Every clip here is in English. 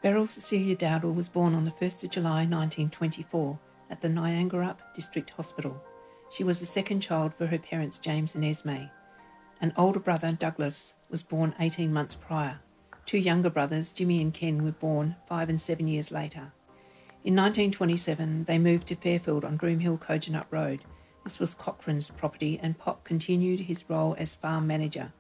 Beryl Cecilia Dowdall was born on the 1st of July 1924 at the Nyangarup District Hospital. She was the second child for her parents James and Esme. An older brother, Douglas, was born 18 months prior. Two younger brothers, Jimmy and Ken, were born 5 and 7 years later. In 1927, they moved to Fairfield on Broomhill Cogonut Road. This was Cochrane's property, and Pop continued his role as farm manager.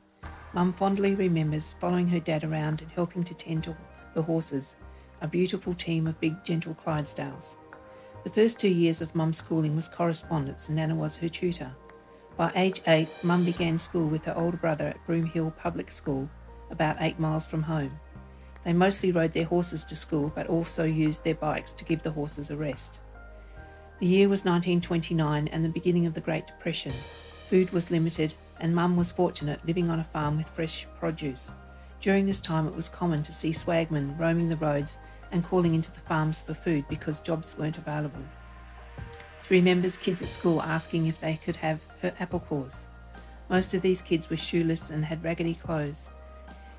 Mum fondly remembers following her dad around and helping to tend to the horses, a beautiful team of big, gentle Clydesdales. The first 2 years of Mum's schooling was correspondence, and Nana was her tutor. By age 8, Mum began school with her older brother at Broomhill Public School, about 8 miles from home. They mostly rode their horses to school, but also used their bikes to give the horses a rest. The year was 1929 and the beginning of the Great Depression. Food was limited, and Mum was fortunate living on a farm with fresh produce. During this time, it was common to see swagmen roaming the roads and calling into the farms for food because jobs weren't available. She remembers kids at school asking if they could have her apple cores. Most of these kids were shoeless and had raggedy clothes.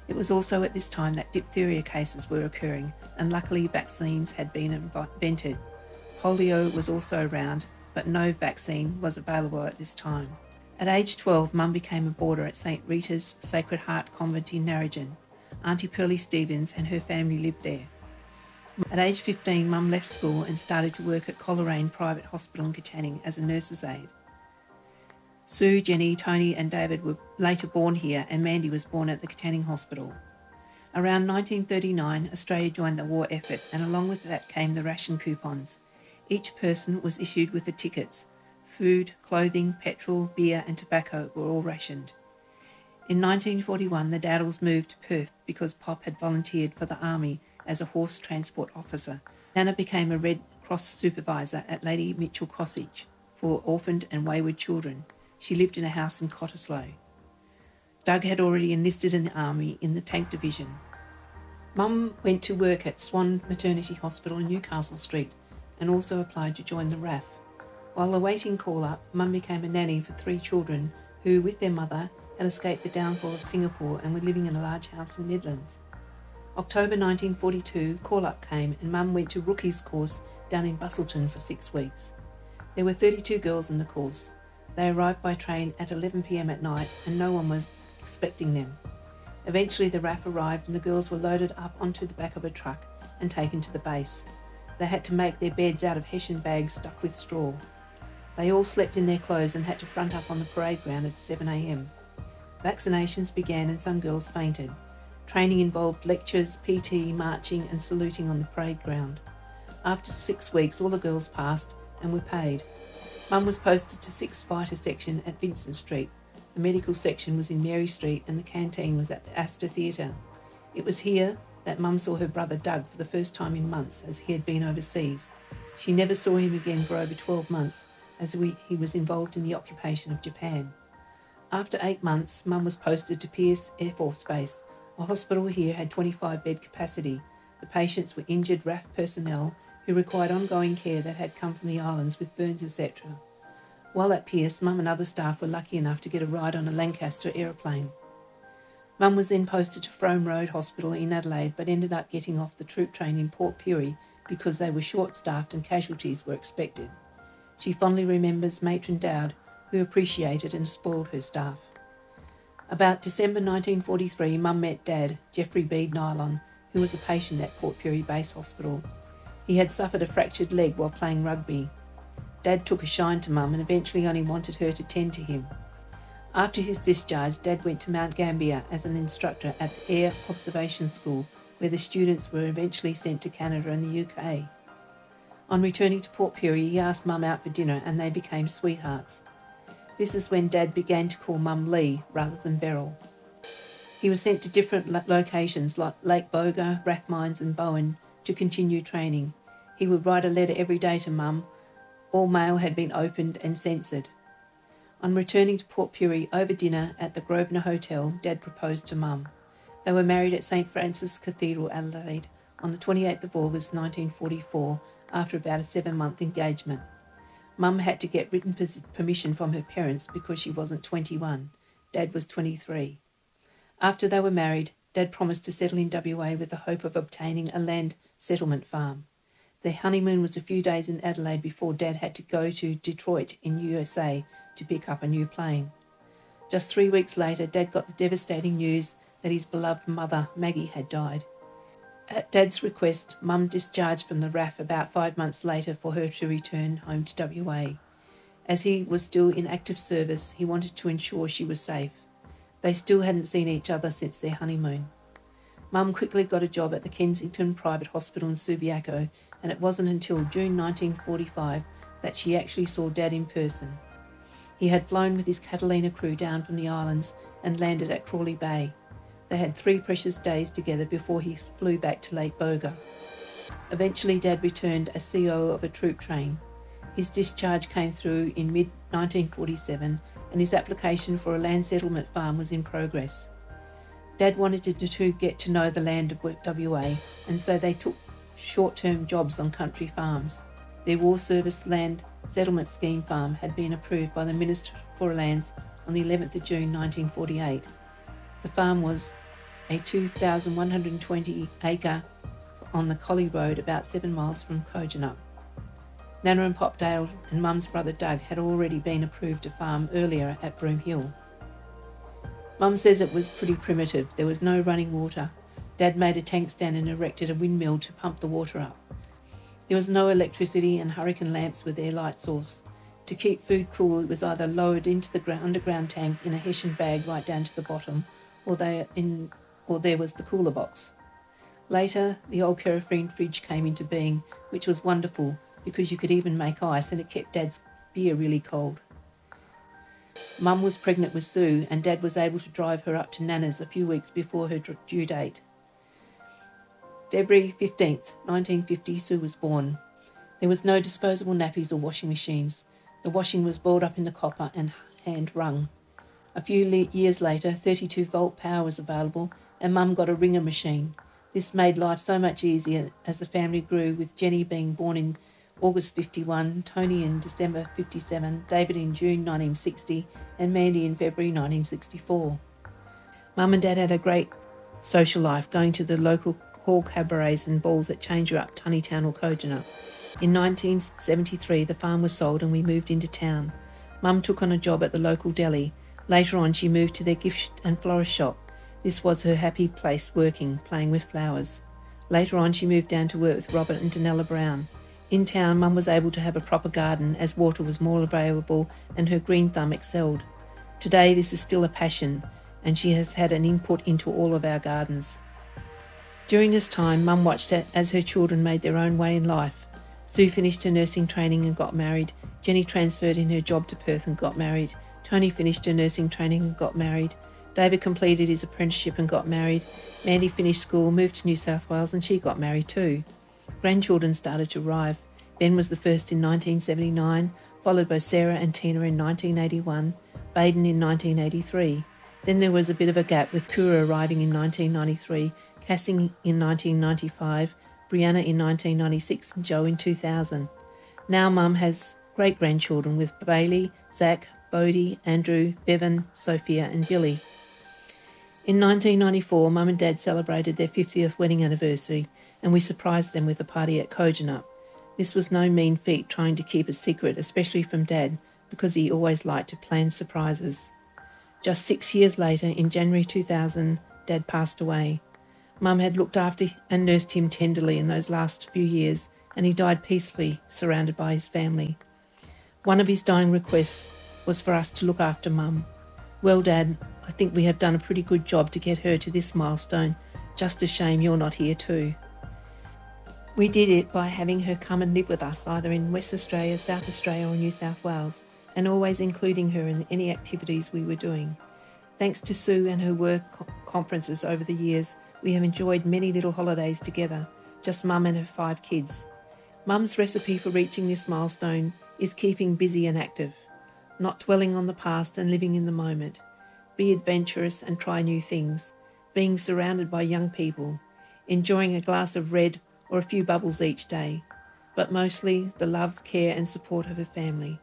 It was also at this time that diphtheria cases were occurring, and luckily vaccines had been invented. Polio was also around, but no vaccine was available at this time. At age 12, Mum became a boarder at St. Rita's Sacred Heart Convent in Narrogin. Auntie Pearlie Stevens and her family lived there. At age 15, Mum left school and started to work at Coleraine Private Hospital in Katanning as a nurse's aide. Sue, Jenny, Tony and David were later born here, and Mandy was born at the Katanning Hospital. Around 1939, Australia joined the war effort, and along with that came the ration coupons. Each person was issued with the tickets. Food, clothing, petrol, beer and tobacco were all rationed. In 1941, the Dowdalls moved to Perth because Pop had volunteered for the army as a horse transport officer. Nana became a Red Cross supervisor at Lady Mitchell Cottage for orphaned and wayward children. She lived in a house in Cottesloe. Doug had already enlisted in the army in the tank division. Mum went to work at Swan Maternity Hospital in Newcastle Street and also applied to join the RAF. While awaiting call-up, Mum became a nanny for 3 children who, with their mother, had escaped the downfall of Singapore and were living in a large house in Nilon. October 1942, call-up came and Mum went to Rookie's course down in Busselton for 6 weeks. There were 32 girls in the course. They arrived by train at 11 p.m. at night and no one was expecting them. Eventually the RAF arrived and the girls were loaded up onto the back of a truck and taken to the base. They had to make their beds out of hessian bags stuffed with straw. They all slept in their clothes and had to front up on the parade ground at 7 a.m. Vaccinations began and some girls fainted. Training involved lectures, PT, marching and saluting on the parade ground. After 6 weeks, all the girls passed and were paid. Mum was posted to 6th Fighter Section at Vincent Street. The medical section was in Mary Street and the canteen was at the Astor Theatre. It was here that Mum saw her brother Doug for the first time in months, as he had been overseas. She never saw him again for over 12 months, as he was involved in the occupation of Japan. After 8 months, Mum was posted to Pearce Air Force Base. A hospital here had 25-bed capacity. The patients were injured RAF personnel who required ongoing care that had come from the islands with burns, etc. While at Pearce, Mum and other staff were lucky enough to get a ride on a Lancaster aeroplane. Mum was then posted to Frome Road Hospital in Adelaide, but ended up getting off the troop train in Port Pirie because they were short-staffed and casualties were expected. She fondly remembers Matron Dowd, who appreciated and spoiled her staff. About December 1943, Mum met Dad, Geoffrey Bede Nilon, who was a patient at Port Pirie Base Hospital. He had suffered a fractured leg while playing rugby. Dad took a shine to Mum and eventually only wanted her to tend to him. After his discharge, Dad went to Mount Gambier as an instructor at the Air Observation School, where the students were eventually sent to Canada and the UK. On returning to Port Pirie, he asked Mum out for dinner and they became sweethearts. This is when Dad began to call Mum Lee rather than Beryl. He was sent to different locations like Lake Boga, Rathmines and Bowen to continue training. He would write a letter every day to Mum. All mail had been opened and censored. On returning to Port Pirie over dinner at the Grosvenor Hotel, Dad proposed to Mum. They were married at St. Francis Cathedral, Adelaide, on the 28th of August 1944 after about a 7-month engagement. Mum had to get written permission from her parents because she wasn't 21. Dad was 23. After they were married, Dad promised to settle in WA with the hope of obtaining a land settlement farm. Their honeymoon was a few days in Adelaide before Dad had to go to Detroit in USA to pick up a new plane. Just 3 weeks later, Dad got the devastating news that his beloved mother, Maggie, had died. At Dad's request, Mum discharged from the RAF about 5 months later for her to return home to WA. As he was still in active service, he wanted to ensure she was safe. They still hadn't seen each other since their honeymoon. Mum quickly got a job at the Kensington Private Hospital in Subiaco, and it wasn't until June 1945 that she actually saw Dad in person. He had flown with his Catalina crew down from the islands and landed at Crawley Bay. They had 3 precious days together before he flew back to Lake Boga. Eventually, Dad returned as CO of a troop train. His discharge came through in mid-1947 and his application for a land settlement farm was in progress. Dad wanted to get to know the land of WA, and so they took short-term jobs on country farms. Their War Service Land Settlement Scheme farm had been approved by the Minister for Lands on the 11th of June 1948. The farm was a 2,120 acre on the Collie Road about 7 miles from Kojonup. Nana and Pop Dale and Mum's brother Doug had already been approved to farm earlier at Broome Hill. Mum says it was pretty primitive. There was no running water. Dad made a tank stand and erected a windmill to pump the water up. There was no electricity and hurricane lamps were their light source. To keep food cool, it was either lowered into the underground tank in a hessian bag right down to the bottom, or there was the cooler box. Later, the old kerosene fridge came into being, which was wonderful because you could even make ice and it kept Dad's beer really cold. Mum was pregnant with Sue and Dad was able to drive her up to Nana's a few weeks before her due date. February 15th, 1950, Sue was born. There was no disposable nappies or washing machines. The washing was boiled up in the copper and hand wrung. A few years later, 32-volt power was available and Mum got a wringer machine. This made life so much easier as the family grew, with Jenny being born in August 51, Tony in December 57, David in June 1960 and Mandy in February 1964. Mum and Dad had a great social life, going to the local hall cabarets and balls at Changerup, Tunnytown or Kojonup. In 1973 the farm was sold and we moved into town. Mum took on a job at the local deli. Later on she moved to their gift and florist shop. This was her happy place working, playing with flowers. Later on she moved down to work with Robert and Danella Brown. In town, Mum was able to have a proper garden as water was more available and her green thumb excelled. Today this is still a passion and she has had an input into all of our gardens. During this time, Mum watched as her children made their own way in life. Sue finished her nursing training and got married. Jenny transferred in her job to Perth and got married. Tony finished her nursing training and got married. David completed his apprenticeship and got married. Mandy finished school, moved to New South Wales and she got married too. Grandchildren started to arrive. Ben was the first in 1979, followed by Sarah and Tina in 1981, Baden in 1983. Then there was a bit of a gap, with Kura arriving in 1993, Cassie in 1995, Brianna in 1996 and Joe in 2000. Now Mum has great-grandchildren with Bailey, Zach, Bodie, Andrew, Bevan, Sophia and Billy. In 1994, Mum and Dad celebrated their 50th wedding anniversary and we surprised them with a party at Kojonup. This was no mean feat, trying to keep it secret, especially from Dad, because he always liked to plan surprises. Just 6 years later, in January 2000, Dad passed away. Mum had looked after and nursed him tenderly in those last few years, and he died peacefully, surrounded by his family. One of his dying requests was for us to look after Mum. Well, Dad, I think we have done a pretty good job to get her to this milestone. Just a shame you're not here too. We did it by having her come and live with us, either in West Australia, South Australia or New South Wales, and always including her in any activities we were doing. Thanks to Sue and her work conferences over the years, we have enjoyed many little holidays together, just Mum and her 5 kids. Mum's recipe for reaching this milestone is keeping busy and active, not dwelling on the past and living in the moment. Be adventurous and try new things, being surrounded by young people, enjoying a glass of red or a few bubbles each day, but mostly the love, care and support of her family.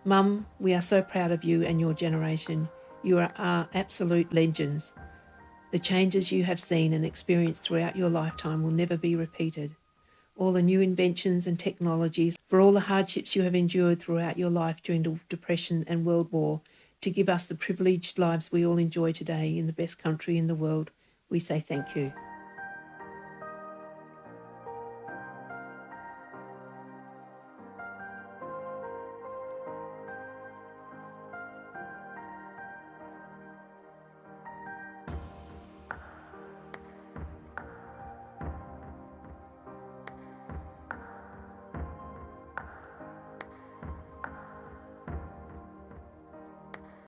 Mum, we are so proud of you and your generation. You are our absolute legends. The changes you have seen and experienced throughout your lifetime will never be repeated. All the new inventions and technologies, for all the hardships you have endured throughout your life during the Depression and World War, to give us the privileged lives we all enjoy today in the best country in the world, we say thank you.